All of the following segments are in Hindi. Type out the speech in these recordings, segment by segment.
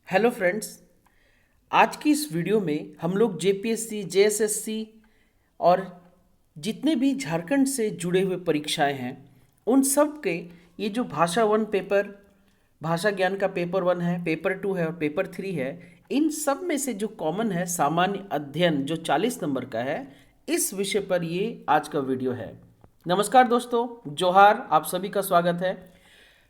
Hello friends. आज की इस वीडियो में हम लोग जेपीएससी, जेएसएससी और जितने भी झारखंड से जुड़े हुए परीक्षाएं हैं उन सब के ये जो भाषा वन पेपर, भाषा ज्ञान का पेपर वन है, पेपर टू है और पेपर थ्री है, इन सब में से जो कॉमन है सामान्य अध्ययन जो 40 नंबर का है, इस विषय पर ये आज का वीडियो है। नमस्कार दोस्तों, जोहार, आप सभी का स्वागत है।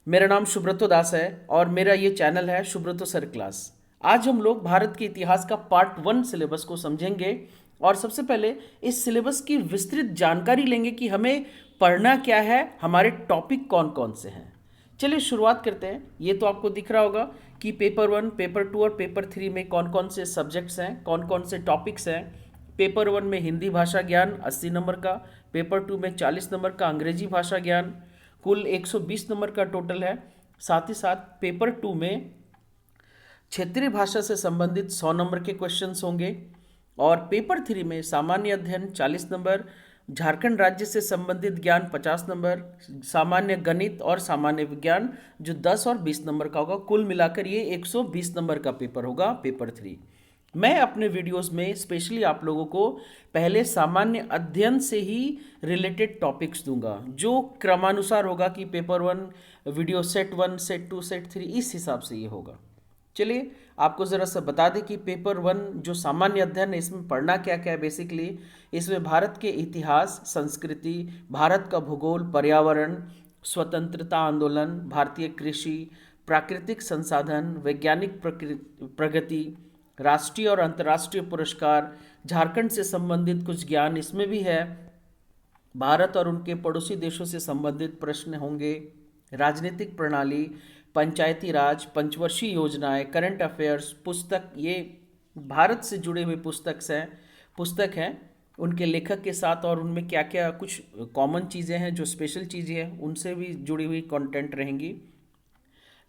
मेरा नाम सुब्रतो दास है और मेरा ये चैनल है सुब्रतो सर क्लास। आज हम लोग भारत के इतिहास का पार्ट वन सिलेबस को समझेंगे और सबसे पहले इस सिलेबस की विस्तृत जानकारी लेंगे कि हमें पढ़ना क्या है, हमारे टॉपिक कौन कौन से हैं। चलिए शुरुआत करते हैं। ये तो आपको दिख रहा होगा कि पेपर वन, पेपर टू और पेपर थ्री में कौन कौन से सब्जेक्ट्स हैं, कौन कौन से टॉपिक्स हैं। पेपर वन में हिंदी भाषा ज्ञान 80 नंबर का, पेपर टू में 40 नंबर का अंग्रेजी भाषा ज्ञान, कुल 120 नंबर का टोटल है। साथ ही साथ पेपर टू में क्षेत्रीय भाषा से संबंधित 100 नंबर के क्वेश्चंस होंगे और पेपर थ्री में सामान्य अध्ययन 40 नंबर, झारखंड राज्य से संबंधित ज्ञान 50 नंबर, सामान्य गणित और सामान्य विज्ञान जो 10 और 20 नंबर का होगा। कुल मिलाकर ये 120 नंबर का पेपर होगा पेपर थ्री। मैं अपने वीडियोस में स्पेशली आप लोगों को पहले सामान्य अध्ययन से ही रिलेटेड टॉपिक्स दूंगा, जो क्रमानुसार होगा कि paper one video set one, set two, set three, इस हिसाब से ये होगा। चलिए आपको ज़रा सा बता दें कि पेपर वन जो सामान्य अध्ययन है इसमें पढ़ना क्या क्या है। बेसिकली इसमें भारत के इतिहास, संस्कृति, भारत का भूगोल, पर्यावरण, स्वतंत्रता आंदोलन, भारतीय कृषि, प्राकृतिक संसाधन, वैज्ञानिक प्रगति, राष्ट्रीय और अंतर्राष्ट्रीय पुरस्कार, झारखंड से संबंधित कुछ ज्ञान इसमें भी है, भारत और उनके पड़ोसी देशों से संबंधित प्रश्न होंगे, राजनीतिक प्रणाली, पंचायती राज, पंचवर्षीय योजनाएं, करंट अफेयर्स, पुस्तक, ये भारत से जुड़े हुए पुस्तक हैं उनके लेखक के साथ और उनमें क्या क्या कुछ कॉमन चीज़ें हैं, जो स्पेशल चीज़ें हैं उनसे भी जुड़ी हुई कंटेंट रहेंगी।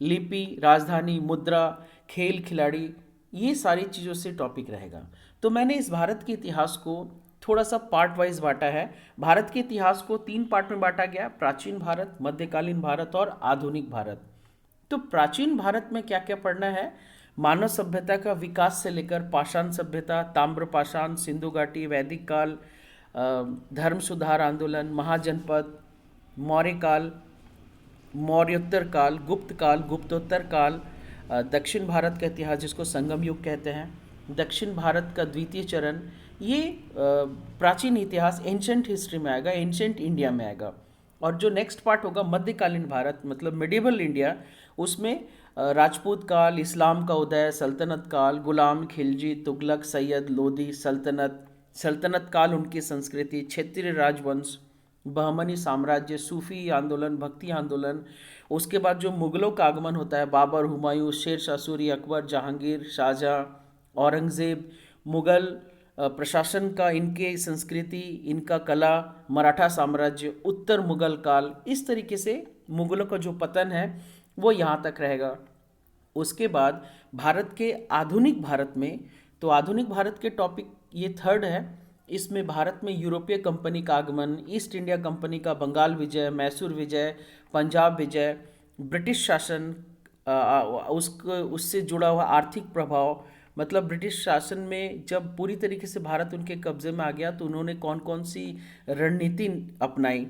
लिपि, राजधानी, मुद्रा, खेल खिलाड़ी, ये सारी चीज़ों से टॉपिक रहेगा। तो मैंने इस भारत के इतिहास को थोड़ा सा पार्ट वाइज बांटा है। भारत के इतिहास को 3 पार्ट में बांटा गया: प्राचीन भारत, मध्यकालीन भारत और आधुनिक भारत। तो प्राचीन भारत में क्या क्या पढ़ना है? मानव सभ्यता का विकास से लेकर पाषाण सभ्यता, ताम्र पाषाण, सिंधु घाटी, वैदिक काल, धर्म सुधार आंदोलन, महाजनपद, मौर्य काल, मौर्योत्तर काल, गुप्त काल, गुप्तोत्तर काल, दक्षिण भारत का इतिहास जिसको संगम युग कहते हैं, दक्षिण भारत का द्वितीय चरण, ये प्राचीन इतिहास एंशंट हिस्ट्री में आएगा, एंशंट इंडिया में आएगा। और जो नेक्स्ट पार्ट होगा मध्यकालीन भारत, मतलब मिडिवल इंडिया, उसमें राजपूत काल, इस्लाम का उदय, सल्तनत काल, गुलाम, खिलजी, तुगलक, सैयद, लोदी सल्तनत, सल्तनत काल उनकी संस्कृति, क्षेत्रीय राजवंश, बहमनी साम्राज्य, सूफी आंदोलन, भक्ति आंदोलन। उसके बाद जो मुगलों का आगमन होता है, बाबर, हुमायूं, शेर शाह सूरी, अकबर, जहांगीर, शाहजहां, औरंगजेब, मुगल प्रशासन का, इनके संस्कृति, इनका कला, मराठा साम्राज्य, उत्तर मुगल काल, इस तरीके से मुगलों का जो पतन है वो यहाँ तक रहेगा। उसके बाद भारत के आधुनिक भारत में, तो आधुनिक भारत के टॉपिक ये थर्ड है। इसमें भारत में यूरोपीय कंपनी का आगमन, ईस्ट इंडिया कंपनी का बंगाल विजय, मैसूर विजय, पंजाब विजय, ब्रिटिश शासन, उससे जुड़ा हुआ आर्थिक प्रभाव, मतलब ब्रिटिश शासन में जब पूरी तरीके से भारत उनके कब्जे में आ गया तो उन्होंने कौन कौन सी रणनीति अपनाई।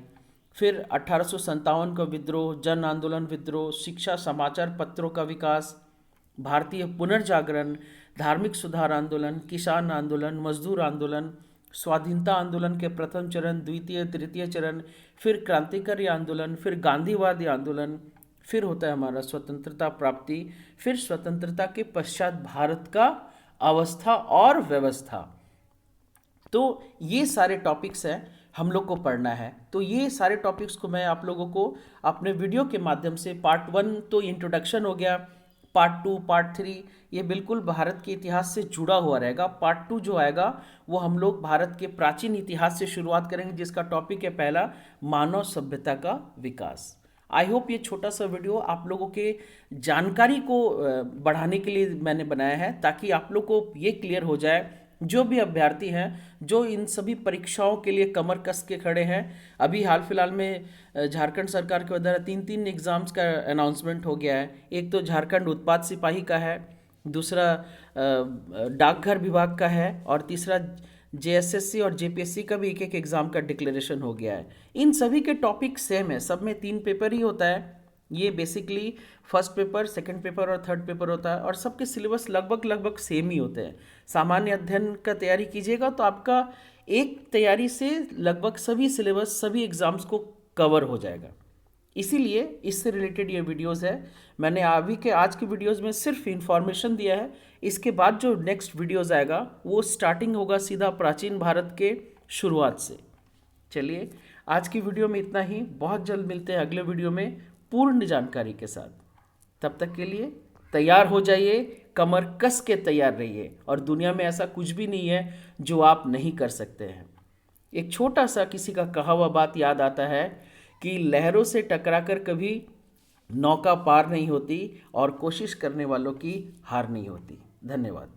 फिर 1857 का विद्रोह, जन आंदोलन विद्रोह, शिक्षा समाचार पत्रों का विकास, भारतीय पुनर्जागरण, धार्मिक सुधार आंदोलन, किसान आंदोलन, मजदूर आंदोलन, स्वाधीनता आंदोलन के प्रथम चरण, द्वितीय, तृतीय चरण, फिर क्रांतिकारी आंदोलन, फिर गांधीवादी आंदोलन, फिर होता है हमारा स्वतंत्रता प्राप्ति, फिर स्वतंत्रता के पश्चात भारत का अवस्था और व्यवस्था। तो ये सारे टॉपिक्स हैं हम लोग को पढ़ना है। तो ये सारे टॉपिक्स को मैं आप लोगों को अपने वीडियो के माध्यम से, पार्ट वन तो इंट्रोडक्शन हो गया, पार्ट टू, पार्ट थ्री ये बिल्कुल भारत के इतिहास से जुड़ा हुआ रहेगा। पार्ट टू जो आएगा वो हम लोग भारत के प्राचीन इतिहास से शुरुआत करेंगे, जिसका टॉपिक है पहला, मानव सभ्यता का विकास। आई होप ये छोटा सा वीडियो आप लोगों के जानकारी को बढ़ाने के लिए मैंने बनाया है, ताकि आप लोग को ये क्लियर हो जाए, जो भी अभ्यर्थी हैं जो इन सभी परीक्षाओं के लिए कमर कस के खड़े हैं। अभी हाल फिलहाल में झारखंड सरकार के द्वारा 3 एग्ज़ाम्स का अनाउंसमेंट हो गया है। एक तो झारखंड उत्पाद सिपाही का है, दूसरा डाकघर विभाग का है, और तीसरा जेएसएससी और जेपीएससी का भी एक एक एग्ज़ाम का डिक्लेरेशन हो गया है। इन सभी के टॉपिक सेम है, सब में 3 पेपर ही होता है। ये basically first paper, second paper और थर्ड पेपर होता है, और सबके सिलेबस लगभग लगभग सेम ही होते हैं। सामान्य अध्ययन का तैयारी कीजिएगा तो आपका एक तैयारी से लगभग सभी सिलेबस, सभी एग्ज़ाम्स को कवर हो जाएगा। इसीलिए इससे रिलेटेड ये वीडियोस है। मैंने अभी के आज की वीडियोस में सिर्फ इन्फॉर्मेशन दिया है। इसके बाद जो नेक्स्ट वीडियोस आएगा वो स्टार्टिंग होगा सीधा प्राचीन भारत के शुरुआत से। चलिए, आज की वीडियो में इतना ही। बहुत जल्द मिलते हैं अगले वीडियो में पूर्ण जानकारी के साथ। तब तक के लिए तैयार हो जाइए, कमर कस के तैयार रहिए, और दुनिया में ऐसा कुछ भी नहीं है जो आप नहीं कर सकते हैं। एक छोटा सा किसी का कहा हुआ बात याद आता है कि लहरों से टकराकर कभी नौका पार नहीं होती, और कोशिश करने वालों की हार नहीं होती। धन्यवाद।